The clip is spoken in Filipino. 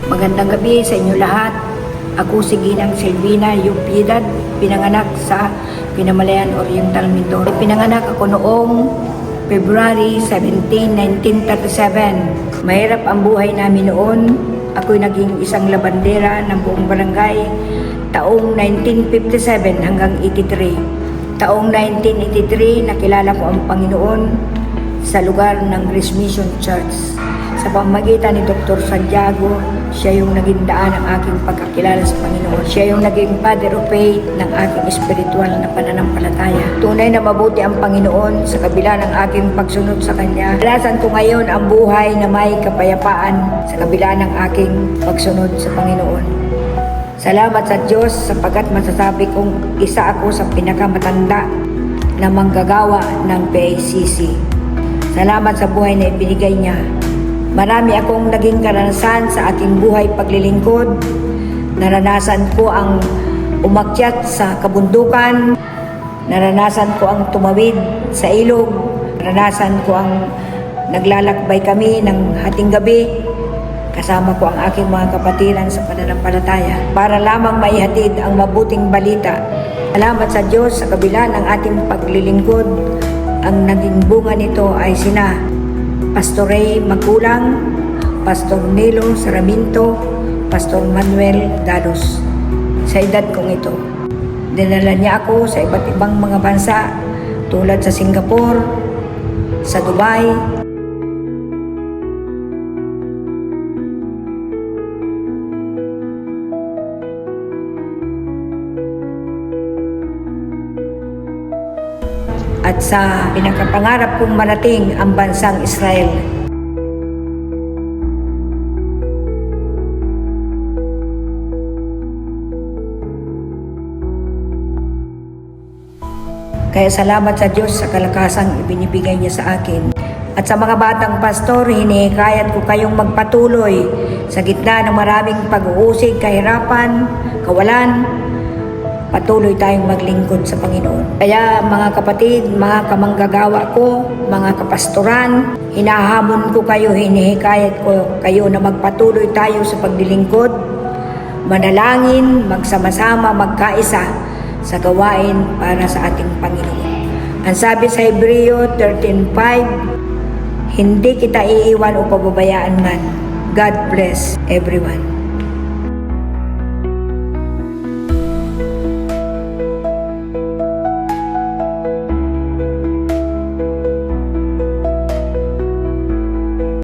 Magandang gabi sa inyo lahat. Ako si Ginang Silvina Piedad, pinanganak sa Pinamalayan Oriental, Mindoro. Pinanganak ako noong February 17, 1937. Mahirap ang buhay namin noon. Ako'y naging isang labandera ng buong barangay taong 1957 hanggang 83. Taong 1983, nakilala ko ang Panginoon sa lugar ng Grace Mission Church. Sa pamamagitan ni Dr. Santiago, siya yung naging daan ng aking pagkakilala sa Panginoon. Siya yung naging father of faith ng aking espiritual na pananampalataya. Tunay na mabuti ang Panginoon sa kabila ng aking pagsunod sa Kanya. Alasan ko ngayon ang buhay na may kapayapaan sa kabila ng aking pagsunod sa Panginoon. Salamat sa Diyos sapagkat masasabi kong isa ako sa pinakamatanda na manggagawa ng PACC. Salamat sa buhay na ibinigay niya. Marami akong naging karanasan sa aking buhay paglilingkod. Naranasan ko ang umakyat sa kabundukan. Naranasan ko ang tumawid sa ilog. Naranasan ko ang naglalakbay kami ng hating gabi. Kasama ko ang aking mga kapatiran sa pananampalataya para lamang maihatid ang mabuting balita. Salamat sa Diyos sa kabila ng ating paglilingkod. Ang naging bunga nito ay sina Pastor Ray Magkulang, Pastor Nilo Saraminto, Pastor Manuel Dalos. Sa edad kong ito, dinala niya ako sa iba't ibang mga bansa tulad sa Singapore, sa Dubai, at sa pinakapangarap kong marating ang bansang Israel. Kaya salamat sa Diyos sa kalakasang ibinibigay niya sa akin. At sa mga batang pastor, hinihikayat ko kayong magpatuloy sa gitna ng maraming pag-uusig, kahirapan, kawalan. Patuloy tayong maglingkod sa Panginoon. Kaya mga kapatid, mga kamanggagawa ko, mga kapastoran, hinahamon ko kayo, hinihikayat ko kayo na magpatuloy tayo sa paglilingkod, manalangin, magsama-sama, magkaisa sa gawain para sa ating Panginoon. Ang sabi sa Hebreo 13:5, hindi kita iiwan o pababayaan man. God bless everyone.